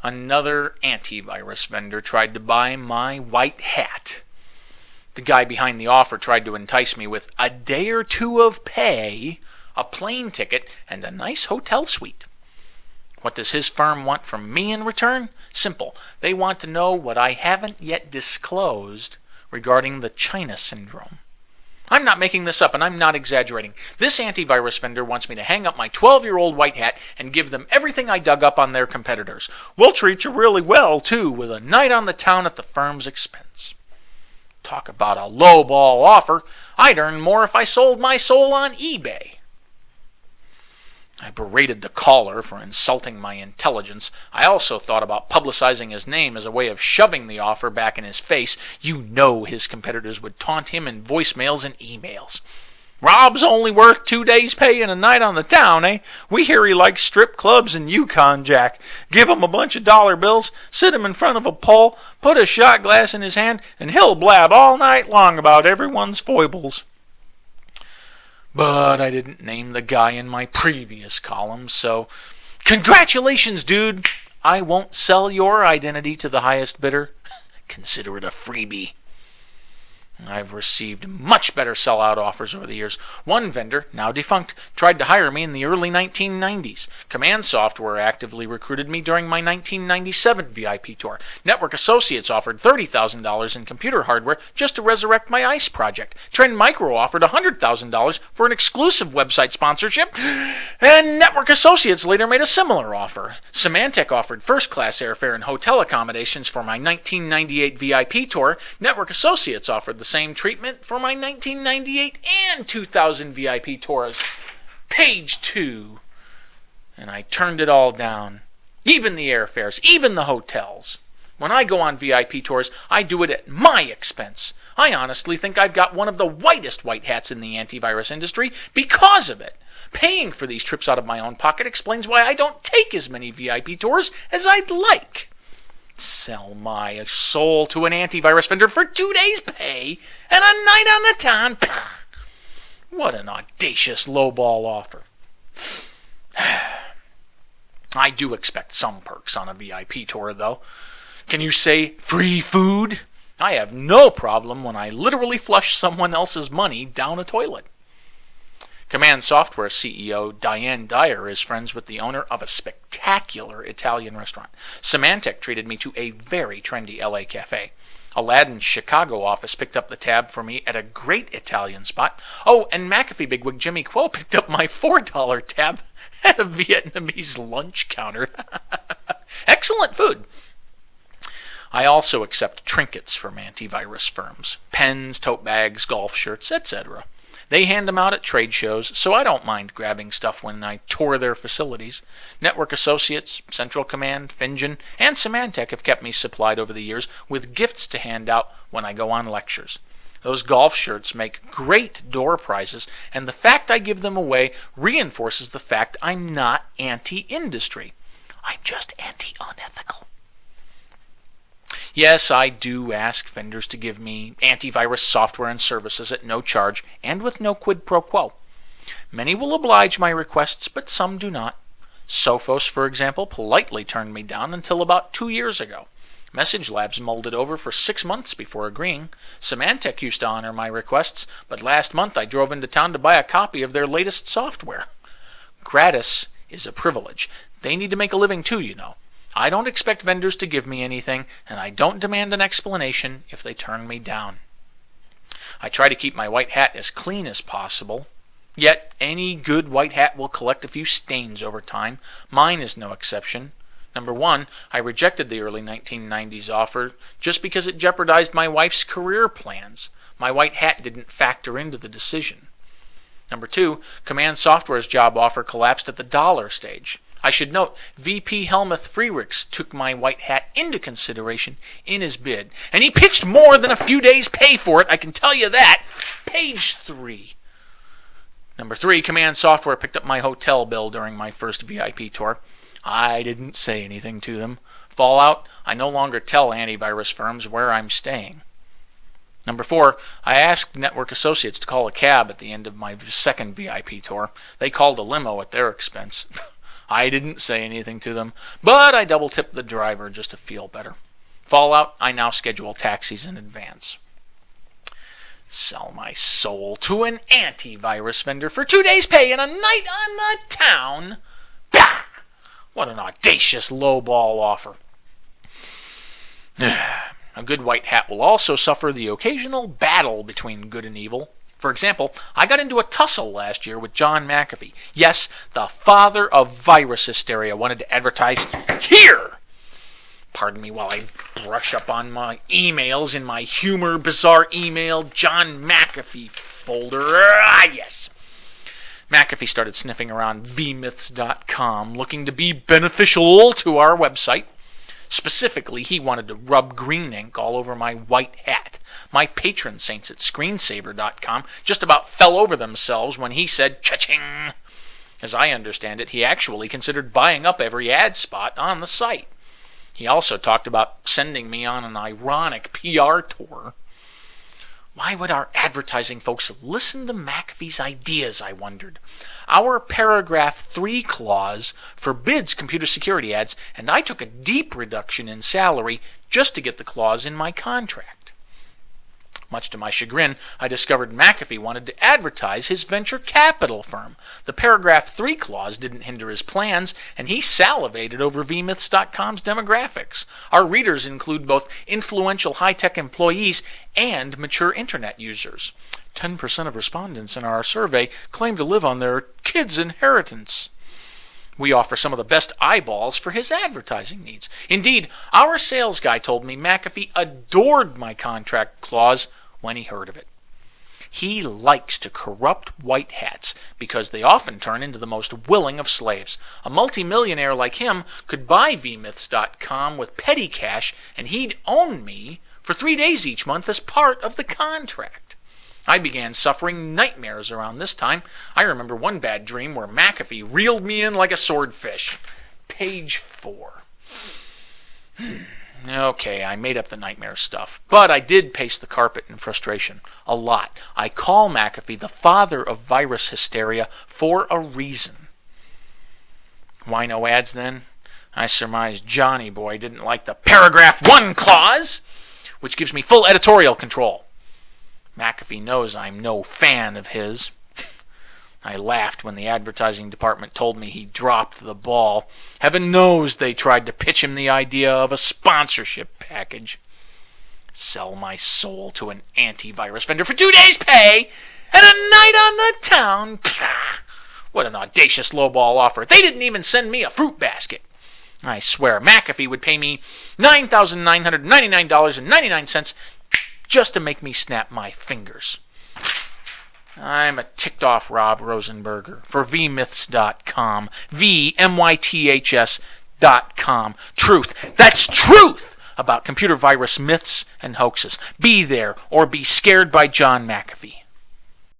Another antivirus vendor tried to buy my white hat. The guy behind the offer tried to entice me with a day or two of pay, a plane ticket, and a nice hotel suite. What does his firm want from me in return? Simple. They want to know what I haven't yet disclosed regarding the China syndrome. I'm not making this up, and I'm not exaggerating. This antivirus vendor wants me to hang up my 12-year-old white hat and give them everything I dug up on their competitors. We'll treat you really well, too, with a night on the town at the firm's expense. Talk about a lowball offer. I'd earn more if I sold my soul on eBay. I berated the caller for insulting my intelligence. I also thought about publicizing his name as a way of shoving the offer back in his face. You know his competitors would taunt him in voicemails and emails. Rob's only worth 2 days' pay and a night on the town, eh? We hear he likes strip clubs and Yukon Jack. Give him a bunch of dollar bills, sit him in front of a pole, put a shot glass in his hand, and he'll blab all night long about everyone's foibles. But I didn't name the guy in my previous column, so congratulations, dude! I won't sell your identity to the highest bidder. Consider it a freebie. I've received much better sellout offers over the years. One vendor, now defunct, tried to hire me in the early 1990s. Command Software actively recruited me during my 1997 VIP tour. Network Associates offered $30,000 in computer hardware just to resurrect my ICE project. Trend Micro offered $100,000 for an exclusive website sponsorship, and Network Associates later made a similar offer. Symantec offered first-class airfare and hotel accommodations for my 1998 VIP tour. Network Associates offered the same treatment for my 1998 and 2000 VIP tours. Page 2. And I turned it all down. Even the airfares, even the hotels. When I go on VIP tours, I do it at my expense. I honestly think I've got one of the whitest white hats in the antivirus industry because of it. Paying for these trips out of my own pocket explains why I don't take as many VIP tours as I'd like. Sell my soul to an antivirus vendor for 2 days' pay and a night on the town. What an audacious lowball offer. I do expect some perks on a VIP tour, though. Can you say free food? I have no problem when I literally flush someone else's money down a toilet. Command Software CEO Diane Dyer is friends with the owner of a spectacular Italian restaurant. Symantec treated me to a very trendy LA cafe. Aladdin's Chicago office picked up the tab for me at a great Italian spot. Oh, and McAfee bigwig Jimmy Kuo picked up my $4 tab at a Vietnamese lunch counter. Excellent food. I also accept trinkets from antivirus firms. Pens, tote bags, golf shirts, etc. They hand them out at trade shows, so I don't mind grabbing stuff when I tour their facilities. Network Associates, Central Command, Finjan, and Symantec have kept me supplied over the years with gifts to hand out when I go on lectures. Those golf shirts make great door prizes, and the fact I give them away reinforces the fact I'm not anti-industry. I'm just anti-unethical. Yes, I do ask vendors to give me antivirus software and services at no charge and with no quid pro quo. Many will oblige my requests, but some do not. Sophos, for example, politely turned me down until about 2 years ago. Message Labs mulled it over for 6 months before agreeing. Symantec used to honor my requests, but last month I drove into town to buy a copy of their latest software. Gratis is a privilege. They need to make a living too, you know. I don't expect vendors to give me anything, and I don't demand an explanation if they turn me down. I try to keep my white hat as clean as possible, yet any good white hat will collect a few stains over time. Mine is no exception. Number one, I rejected the early 1990s offer just because it jeopardized my wife's career plans. My white hat didn't factor into the decision. Number two, Command Software's job offer collapsed at the dollar stage. I should note, VP Helmuth Freerichs took my white hat into consideration in his bid, and he pitched more than a few days' pay for it, I can tell you that. Page 3. Number 3, Command Software picked up my hotel bill during my first VIP tour. I didn't say anything to them. Fallout, I no longer tell antivirus firms where I'm staying. Number 4, I asked Network Associates to call a cab at the end of my second VIP tour. They called a limo at their expense. I didn't say anything to them, but I double-tipped the driver just to feel better. Fallout, I now schedule taxis in advance. Sell my soul to an antivirus vendor for 2 days' pay and a night on the town. Bah! What an audacious lowball offer. A good white hat will also suffer the occasional battle between good and evil. For example, I got into a tussle last year with John McAfee. Yes, the father of virus hysteria wanted to advertise here. Pardon me while I brush up on my emails in my humor bizarre email John McAfee folder. Yes. McAfee started sniffing around vmyths.com looking to be beneficial to our website. Specifically, he wanted to rub green ink all over my white hat. My patron saints at screensaver.com just about fell over themselves when he said cha-ching. As I understand it, he actually considered buying up every ad spot on the site. He also talked about sending me on an ironic PR tour. Why would our advertising folks listen to McAfee's ideas, I wondered. Our paragraph 3 clause forbids computer security ads, and I took a deep reduction in salary just to get the clause in my contract. Much to my chagrin, I discovered McAfee wanted to advertise his venture capital firm. The paragraph 3 clause didn't hinder his plans, and he salivated over vmyths.com's demographics. Our readers include both influential high-tech employees and mature internet users. 10% of respondents in our survey claim to live on their kids' inheritance. We offer some of the best eyeballs for his advertising needs. Indeed, our sales guy told me McAfee adored my contract clause when he heard of it. He likes to corrupt white hats because they often turn into the most willing of slaves. A multimillionaire like him could buy vmyths.com with petty cash, and he'd own me for 3 days each month as part of the contract. I began suffering nightmares around this time. I remember one bad dream where McAfee reeled me in like a swordfish. Page 4. Okay, I made up the nightmare stuff. But I did pace the carpet in frustration. A lot. I call McAfee the father of virus hysteria for a reason. Why no ads then? I surmise Johnny Boy didn't like the paragraph 1 clause, which gives me full editorial control. McAfee knows I'm no fan of his. I laughed when the advertising department told me he dropped the ball. Heaven knows they tried to pitch him the idea of a sponsorship package. Sell my soul to an antivirus vendor for 2 days' pay and a night on the town. What an audacious lowball offer. They didn't even send me a fruit basket. I swear McAfee would pay me $9,999.99 just to make me snap my fingers. I'm a ticked-off Rob Rosenberger for vmyths.com. vmyths.com. Truth. That's truth about computer virus myths and hoaxes. Be there or be scared by John McAfee.